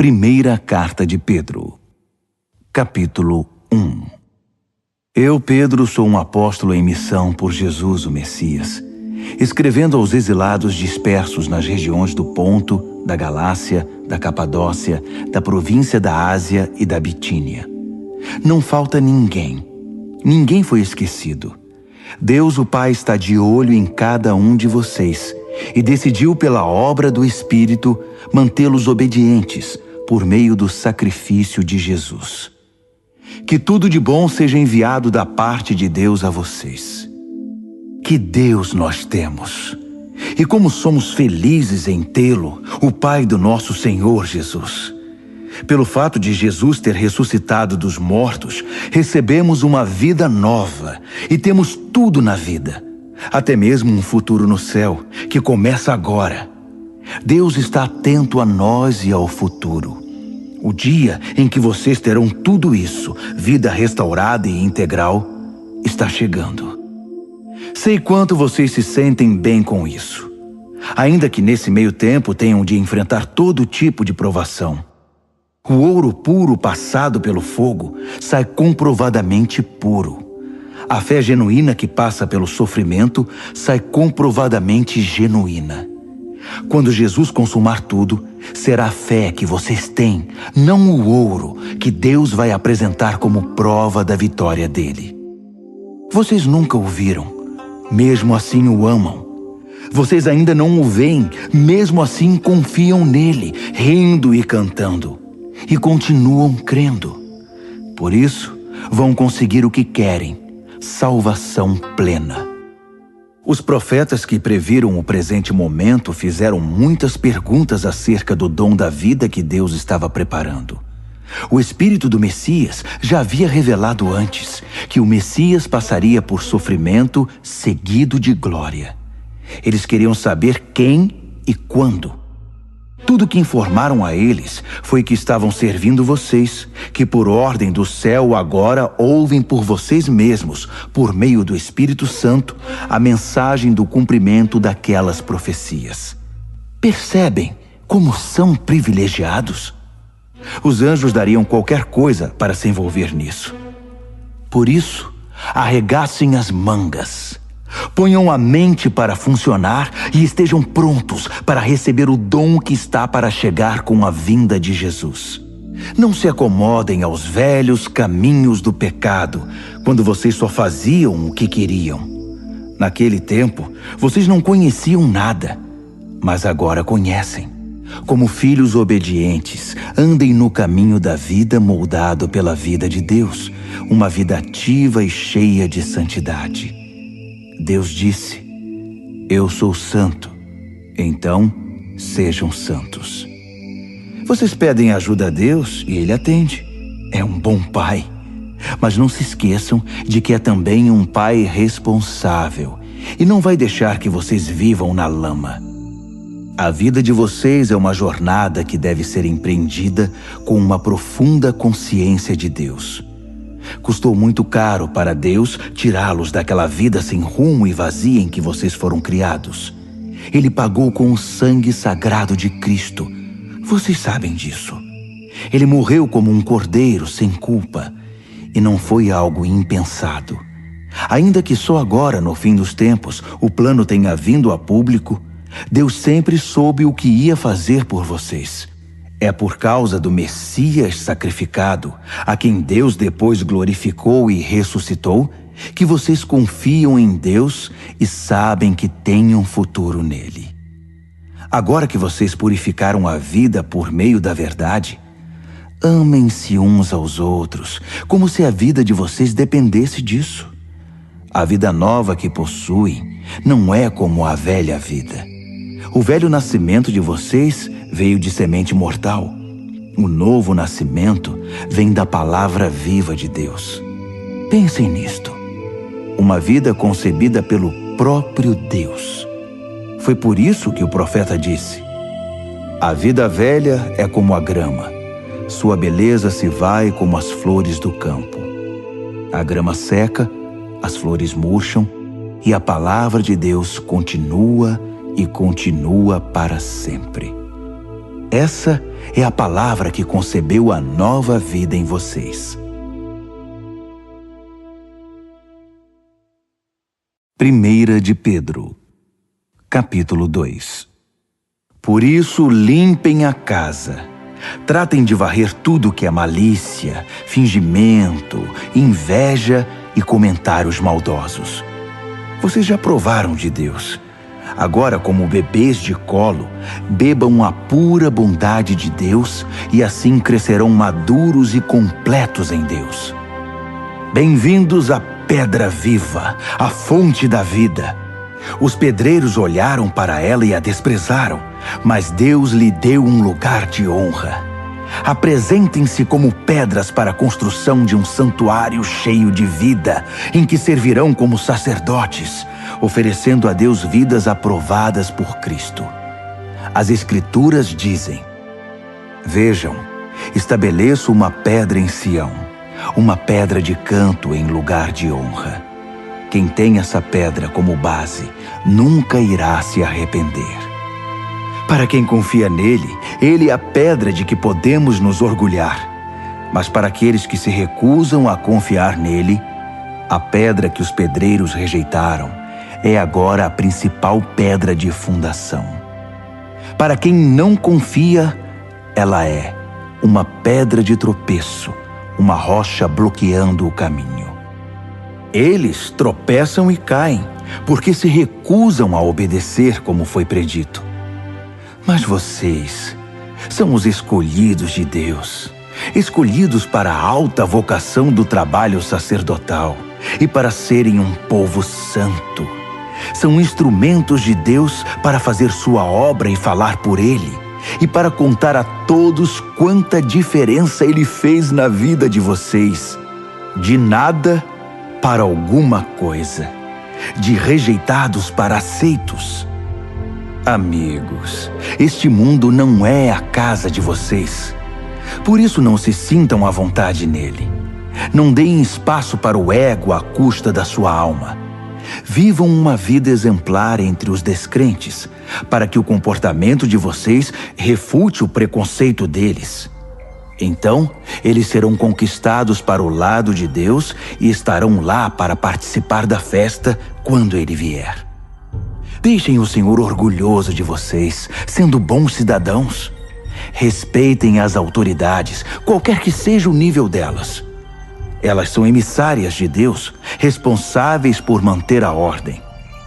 Primeira Carta de Pedro, capítulo 1. Eu, Pedro, sou um apóstolo em missão por Jesus, o Messias, escrevendo aos exilados dispersos nas regiões do Ponto, da Galácia, da Capadócia, da província da Ásia e da Bitínia. Não falta ninguém. Ninguém foi esquecido. Deus, o Pai, está de olho em cada um de vocês e decidiu, pela obra do Espírito, mantê-los obedientes por meio do sacrifício de Jesus. Que tudo de bom seja enviado da parte de Deus a vocês. Que Deus nós temos! E como somos felizes em tê-lo, o Pai do nosso Senhor Jesus. Pelo fato de Jesus ter ressuscitado dos mortos, recebemos uma vida nova e temos tudo na vida, até mesmo um futuro no céu, que começa agora. Deus está atento a nós e ao futuro. O dia em que vocês terão tudo isso, vida restaurada e integral, está chegando. Sei quanto vocês se sentem bem com isso, ainda que nesse meio tempo tenham de enfrentar todo tipo de provação. O ouro puro passado pelo fogo sai comprovadamente puro. A fé genuína que passa pelo sofrimento sai comprovadamente genuína. Quando Jesus consumar tudo, será a fé que vocês têm, não o ouro, que Deus vai apresentar como prova da vitória dele. Vocês nunca o viram, mesmo assim o amam. Vocês ainda não o veem, mesmo assim confiam nele, rindo e cantando. E continuam crendo. Por isso, vão conseguir o que querem, salvação plena. Os profetas que previram o presente momento fizeram muitas perguntas acerca do dom da vida que Deus estava preparando. O Espírito do Messias já havia revelado antes que o Messias passaria por sofrimento seguido de glória. Eles queriam saber quem e quando. Tudo que informaram a eles foi que estavam servindo vocês, que por ordem do céu agora ouvem por vocês mesmos, por meio do Espírito Santo, a mensagem do cumprimento daquelas profecias. Percebem como são privilegiados? Os anjos dariam qualquer coisa para se envolver nisso. Por isso, arregassem as mangas. Ponham a mente para funcionar e estejam prontos para receber o dom que está para chegar com a vinda de Jesus. Não se acomodem aos velhos caminhos do pecado, quando vocês só faziam o que queriam. Naquele tempo, vocês não conheciam nada, mas agora conhecem. Como filhos obedientes, andem no caminho da vida moldado pela vida de Deus, uma vida ativa e cheia de santidade. Deus disse: eu sou santo, então sejam santos. Vocês pedem ajuda a Deus e Ele atende. É um bom pai. Mas não se esqueçam de que é também um pai responsável e não vai deixar que vocês vivam na lama. A vida de vocês é uma jornada que deve ser empreendida com uma profunda consciência de Deus. Custou muito caro para Deus tirá-los daquela vida sem rumo e vazia em que vocês foram criados. Ele pagou com o sangue sagrado de Cristo. Vocês sabem disso. Ele morreu como um cordeiro sem culpa. E não foi algo impensado. Ainda que só agora, no fim dos tempos, o plano tenha vindo a público, Deus sempre soube o que ia fazer por vocês. É por causa do Messias sacrificado, a quem Deus depois glorificou e ressuscitou, que vocês confiam em Deus e sabem que têm um futuro nele. Agora que vocês purificaram a vida por meio da verdade, amem-se uns aos outros, como se a vida de vocês dependesse disso. A vida nova que possuem não é como a velha vida. O velho nascimento de vocês veio de semente mortal. O novo nascimento vem da palavra viva de Deus. Pensem nisto. Uma vida concebida pelo próprio Deus. Foi por isso que o profeta disse: a vida velha é como a grama. Sua beleza se vai como as flores do campo. A grama seca, as flores murcham, e a palavra de Deus continua e continua para sempre. Essa é a palavra que concebeu a nova vida em vocês. 1 de Pedro, capítulo 2. Por isso, limpem a casa. Tratem de varrer tudo que é malícia, fingimento, inveja e comentários maldosos. Vocês já provaram de Deus. Agora, como bebês de colo, bebam a pura bondade de Deus e assim crescerão maduros e completos em Deus. Bem-vindos à pedra viva, a fonte da vida. Os pedreiros olharam para ela e a desprezaram, mas Deus lhe deu um lugar de honra. Apresentem-se como pedras para a construção de um santuário cheio de vida, em que servirão como sacerdotes, oferecendo a Deus vidas aprovadas por Cristo. As Escrituras dizem: Vejam, estabeleço uma pedra em Sião, uma pedra de canto em lugar de honra. Quem tem essa pedra como base nunca irá se arrepender. Para quem confia nele, ele é a pedra de que podemos nos orgulhar. Mas para aqueles que se recusam a confiar nele, a pedra que os pedreiros rejeitaram é agora a principal pedra de fundação. Para quem não confia, ela é uma pedra de tropeço, uma rocha bloqueando o caminho. Eles tropeçam e caem, porque se recusam a obedecer como foi predito. Mas vocês são os escolhidos de Deus, escolhidos para a alta vocação do trabalho sacerdotal e para serem um povo santo. São instrumentos de Deus para fazer sua obra e falar por Ele, e para contar a todos quanta diferença Ele fez na vida de vocês. De nada para alguma coisa, de rejeitados para aceitos. Amigos, este mundo não é a casa de vocês. Por isso não se sintam à vontade nele. Não deem espaço para o ego à custa da sua alma. Vivam uma vida exemplar entre os descrentes, para que o comportamento de vocês refute o preconceito deles. Então, eles serão conquistados para o lado de Deus e estarão lá para participar da festa quando Ele vier. Deixem o Senhor orgulhoso de vocês, sendo bons cidadãos. Respeitem as autoridades, qualquer que seja o nível delas. Elas são emissárias de Deus, responsáveis por manter a ordem.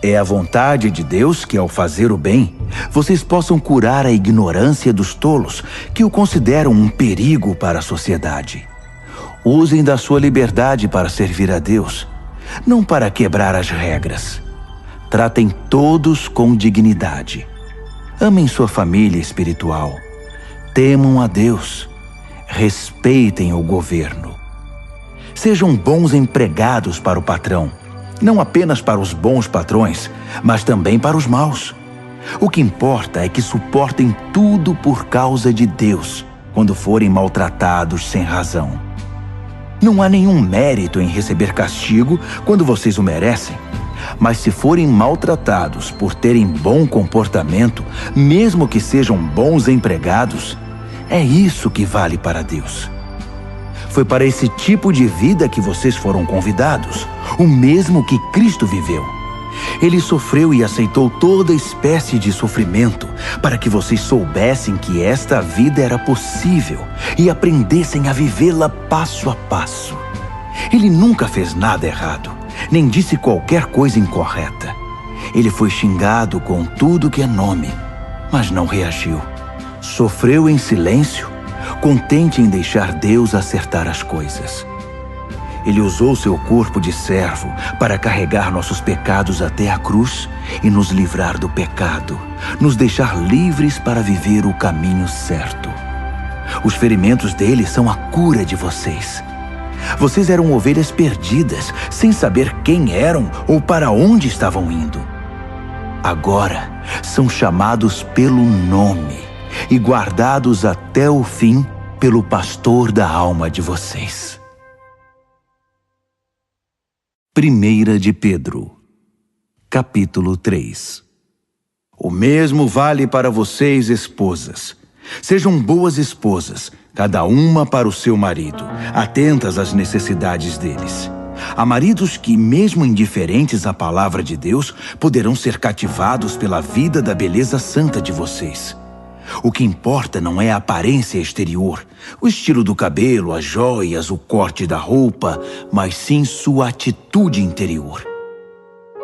É a vontade de Deus que, ao fazer o bem, vocês possam curar a ignorância dos tolos, que o consideram um perigo para a sociedade. Usem da sua liberdade para servir a Deus, não para quebrar as regras. Tratem todos com dignidade. Amem sua família espiritual. Temam a Deus. Respeitem o governo. Sejam bons empregados para o patrão, não apenas para os bons patrões, mas também para os maus. O que importa é que suportem tudo por causa de Deus, quando forem maltratados sem razão. Não há nenhum mérito em receber castigo quando vocês o merecem, mas se forem maltratados por terem bom comportamento, mesmo que sejam bons empregados, é isso que vale para Deus. Foi para esse tipo de vida que vocês foram convidados, o mesmo que Cristo viveu. Ele sofreu e aceitou toda espécie de sofrimento para que vocês soubessem que esta vida era possível e aprendessem a vivê-la passo a passo. Ele nunca fez nada errado, nem disse qualquer coisa incorreta. Ele foi xingado com tudo que é nome, mas não reagiu. Sofreu em silêncio, contente em deixar Deus acertar as coisas. Ele usou seu corpo de servo para carregar nossos pecados até a cruz e nos livrar do pecado, nos deixar livres para viver o caminho certo. Os ferimentos dele são a cura de vocês. Vocês eram ovelhas perdidas, sem saber quem eram ou para onde estavam indo. Agora são chamados pelo nome e guardados até o fim pelo pastor da alma de vocês. 1 de Pedro, capítulo 3. O mesmo vale para vocês, esposas. Sejam boas esposas, cada uma para o seu marido, atentas às necessidades deles. Há maridos que, mesmo indiferentes à palavra de Deus, poderão ser cativados pela vida da beleza santa de vocês. O que importa não é a aparência exterior, o estilo do cabelo, as joias, o corte da roupa, mas sim sua atitude interior.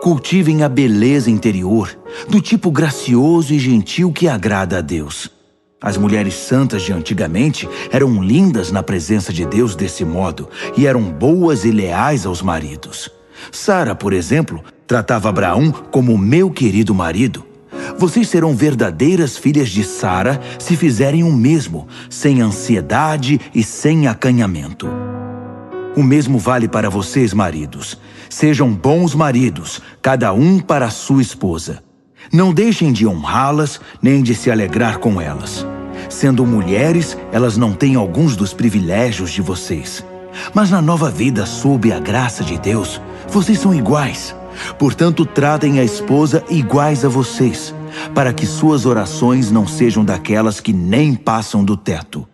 Cultivem a beleza interior, do tipo gracioso e gentil que agrada a Deus. As mulheres santas de antigamente eram lindas na presença de Deus desse modo e eram boas e leais aos maridos. Sara, por exemplo, tratava Abraão como meu querido marido. Vocês serão verdadeiras filhas de Sara se fizerem o mesmo, sem ansiedade e sem acanhamento. O mesmo vale para vocês, maridos. Sejam bons maridos, cada um para a sua esposa. Não deixem de honrá-las, nem de se alegrar com elas. Sendo mulheres, elas não têm alguns dos privilégios de vocês. Mas na nova vida, sob a graça de Deus, vocês são iguais. Portanto, tratem a esposa iguais a vocês, para que suas orações não sejam daquelas que nem passam do teto.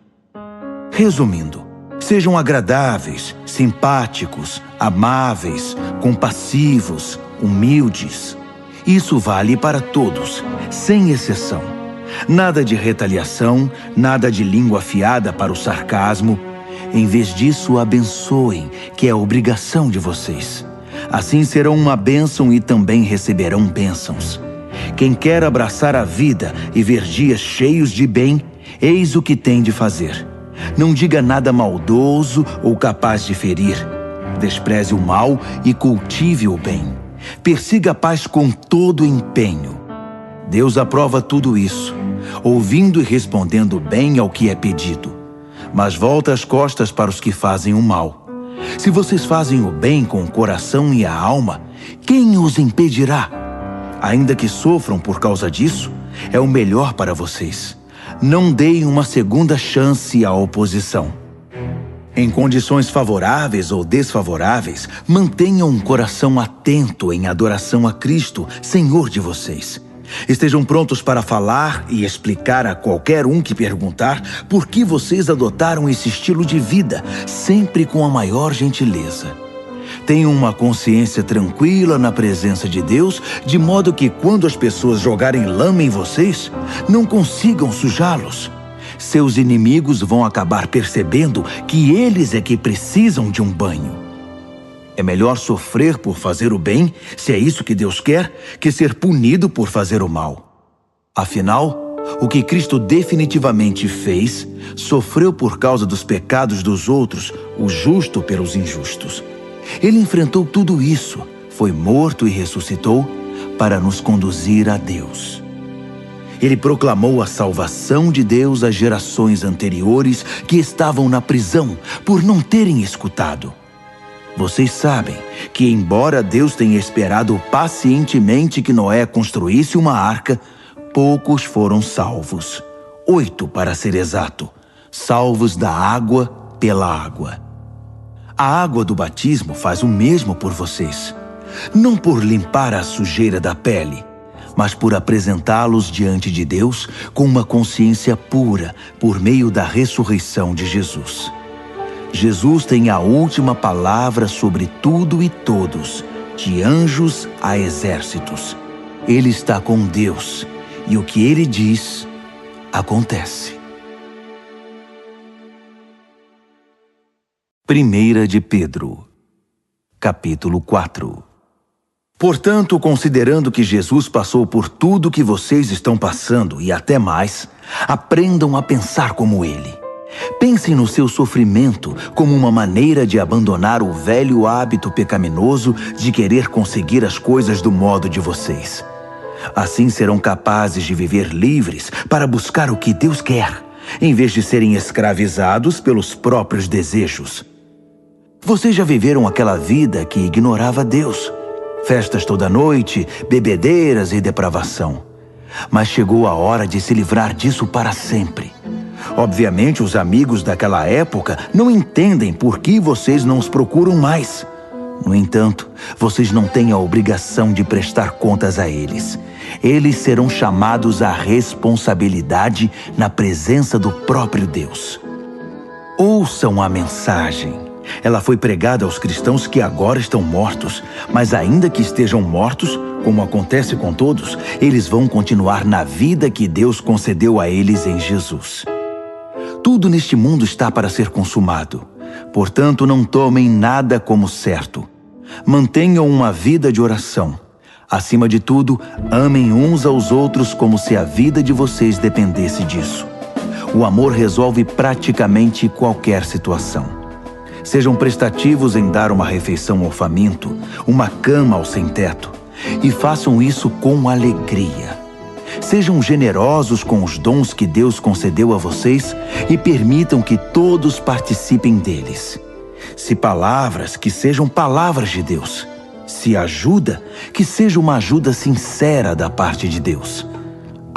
Resumindo, sejam agradáveis, simpáticos, amáveis, compassivos, humildes. Isso vale para todos, sem exceção. Nada de retaliação, nada de língua afiada para o sarcasmo. Em vez disso, abençoem, que é a obrigação de vocês. Assim serão uma bênção e também receberão bênçãos. Quem quer abraçar a vida e ver dias cheios de bem, eis o que tem de fazer. Não diga nada maldoso ou capaz de ferir. Despreze o mal e cultive o bem. Persiga a paz com todo empenho. Deus aprova tudo isso, ouvindo e respondendo bem ao que é pedido. Mas volta as costas para os que fazem o mal. Se vocês fazem o bem com o coração e a alma, quem os impedirá? Ainda que sofram por causa disso, é o melhor para vocês. Não deem uma segunda chance à oposição. Em condições favoráveis ou desfavoráveis, mantenham um coração atento em adoração a Cristo, Senhor de vocês. Estejam prontos para falar e explicar a qualquer um que perguntar por que vocês adotaram esse estilo de vida, sempre com a maior gentileza. Tenham uma consciência tranquila na presença de Deus, de modo que quando as pessoas jogarem lama em vocês, não consigam sujá-los. Seus inimigos vão acabar percebendo que eles é que precisam de um banho. É melhor sofrer por fazer o bem, se é isso que Deus quer, que ser punido por fazer o mal. Afinal, o que Cristo definitivamente fez, sofreu por causa dos pecados dos outros, o justo pelos injustos. Ele enfrentou tudo isso, foi morto e ressuscitou para nos conduzir a Deus. Ele proclamou a salvação de Deus às gerações anteriores que estavam na prisão por não terem escutado. Vocês sabem que, embora Deus tenha esperado pacientemente que Noé construísse uma arca, poucos foram salvos. 8, para ser exato, salvos da água pela água. A água do batismo faz o mesmo por vocês. Não por limpar a sujeira da pele, mas por apresentá-los diante de Deus com uma consciência pura por meio da ressurreição de Jesus. Jesus tem a última palavra sobre tudo e todos, de anjos a exércitos. Ele está com Deus, e o que ele diz, acontece. 1 de Pedro, capítulo 4. Portanto, considerando que Jesus passou por tudo que vocês estão passando e até mais, aprendam a pensar como ele. Pensem no seu sofrimento como uma maneira de abandonar o velho hábito pecaminoso de querer conseguir as coisas do modo de vocês. Assim serão capazes de viver livres para buscar o que Deus quer, em vez de serem escravizados pelos próprios desejos. Vocês já viveram aquela vida que ignorava Deus. Festas toda noite, bebedeiras e depravação. Mas chegou a hora de se livrar disso para sempre. Obviamente, os amigos daquela época não entendem por que vocês não os procuram mais. No entanto, vocês não têm a obrigação de prestar contas a eles. eles serão chamados à responsabilidade na presença do próprio Deus. Ouçam a mensagem. Ela foi pregada aos cristãos que agora estão mortos, mas ainda que estejam mortos, como acontece com todos, eles vão continuar na vida que Deus concedeu a eles em Jesus. Tudo neste mundo está para ser consumado. Portanto, não tomem nada como certo. Mantenham uma vida de oração. Acima de tudo, amem uns aos outros como se a vida de vocês dependesse disso. O amor resolve praticamente qualquer situação. Sejam prestativos em dar uma refeição ao faminto, uma cama ao sem-teto, e façam isso com alegria. Sejam generosos com os dons que Deus concedeu a vocês e permitam que todos participem deles. Se palavras, que sejam palavras de Deus. Se ajuda, que seja uma ajuda sincera da parte de Deus.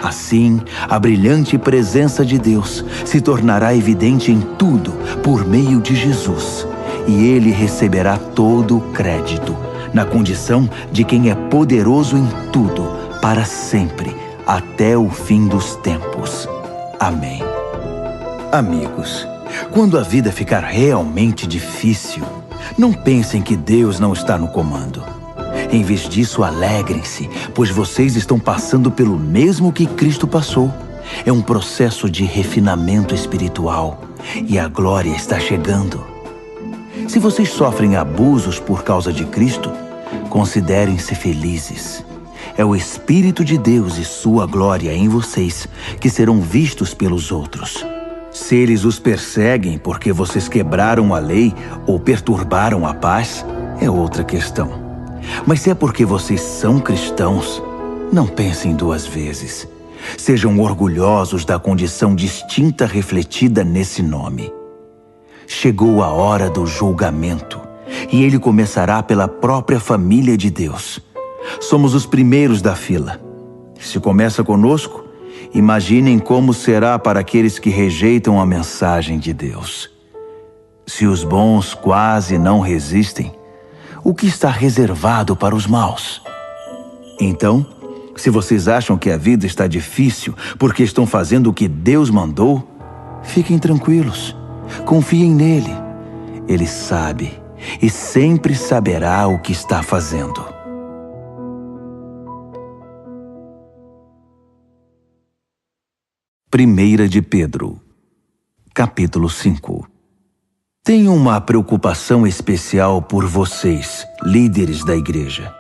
Assim, a brilhante presença de Deus se tornará evidente em tudo por meio de Jesus, e ele receberá todo o crédito, na condição de quem é poderoso em tudo, para sempre, até o fim dos tempos. Amém. Amigos, quando a vida ficar realmente difícil, não pensem que Deus não está no comando. Em vez disso, alegrem-se, pois vocês estão passando pelo mesmo que Cristo passou. É um processo de refinamento espiritual e a glória está chegando. Se vocês sofrem abusos por causa de Cristo, considerem-se felizes. É o Espírito de Deus e sua glória em vocês que serão vistos pelos outros. Se eles os perseguem porque vocês quebraram a lei ou perturbaram a paz, é outra questão. Mas se é porque vocês são cristãos, não pensem duas vezes. Sejam orgulhosos da condição distinta refletida nesse nome. Chegou a hora do julgamento, e ele começará pela própria família de Deus. Somos os primeiros da fila. Se começa conosco, imaginem como será para aqueles que rejeitam a mensagem de Deus. Se os bons quase não resistem, o que está reservado para os maus? Então, se vocês acham que a vida está difícil porque estão fazendo o que Deus mandou, fiquem tranquilos, confiem nele. Ele sabe e sempre saberá o que está fazendo. Primeira de Pedro, capítulo 5. Tenho uma preocupação especial por vocês, líderes da igreja.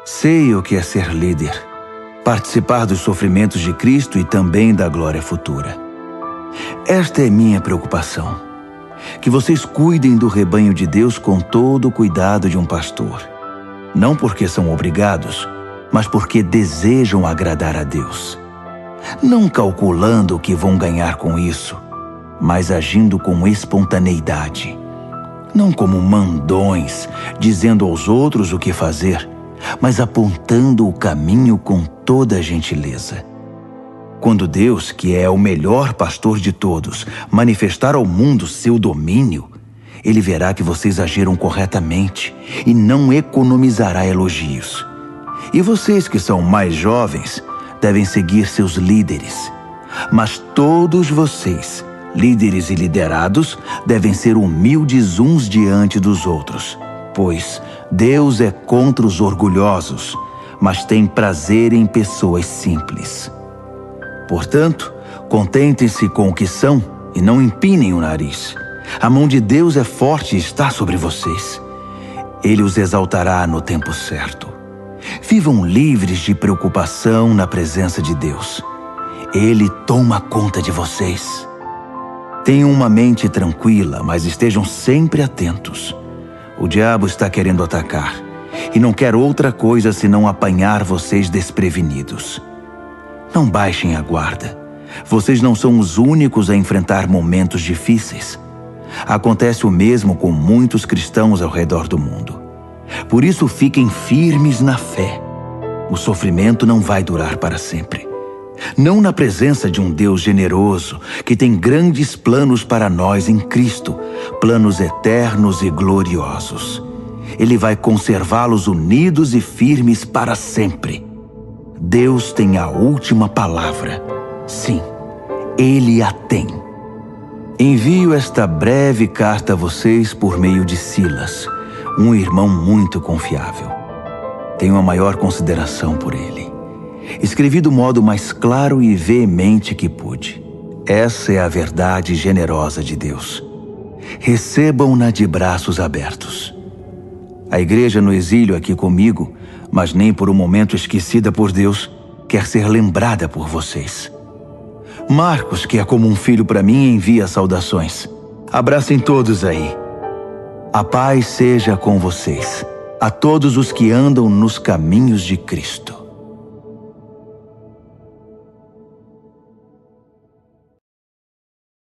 Sei o que é ser líder, participar dos sofrimentos de Cristo e também da glória futura. Esta é minha preocupação, que vocês cuidem do rebanho de Deus com todo o cuidado de um pastor. Não porque são obrigados, mas porque desejam agradar a Deus. Não calculando o que vão ganhar com isso, mas agindo com espontaneidade. Não como mandões, dizendo aos outros o que fazer, mas apontando o caminho com toda a gentileza. Quando Deus, que é o melhor pastor de todos, manifestar ao mundo seu domínio, ele verá que vocês agiram corretamente e não economizará elogios. E vocês que são mais jovens devem seguir seus líderes. Mas todos vocês, líderes e liderados, devem ser humildes uns diante dos outros, pois Deus é contra os orgulhosos, mas tem prazer em pessoas simples. Portanto, contentem-se com o que são e não empinem o nariz. A mão de Deus é forte e está sobre vocês. Ele os exaltará no tempo certo. Vivam livres de preocupação na presença de Deus. Ele toma conta de vocês. Tenham uma mente tranquila, mas estejam sempre atentos. O diabo está querendo atacar e não quer outra coisa senão apanhar vocês desprevenidos. Não baixem a guarda. Vocês não são os únicos a enfrentar momentos difíceis. Acontece o mesmo com muitos cristãos ao redor do mundo. Por isso, fiquem firmes na fé. O sofrimento não vai durar para sempre. Não na presença de um Deus generoso, que tem grandes planos para nós em Cristo, planos eternos e gloriosos. Ele vai conservá-los unidos e firmes para sempre. Deus tem a última palavra. Sim, Ele a tem. Envio esta breve carta a vocês por meio de Silas, um irmão muito confiável. Tenho a maior consideração por ele. Escrevi do modo mais claro e veemente que pude. Essa é a verdade generosa de Deus. Recebam-na de braços abertos. A igreja no exílio aqui comigo, mas nem por um momento esquecida por Deus, quer ser lembrada por vocês. Marcos, que é como um filho para mim, envia saudações. Abracem todos aí. A paz seja com vocês, a todos os que andam nos caminhos de Cristo.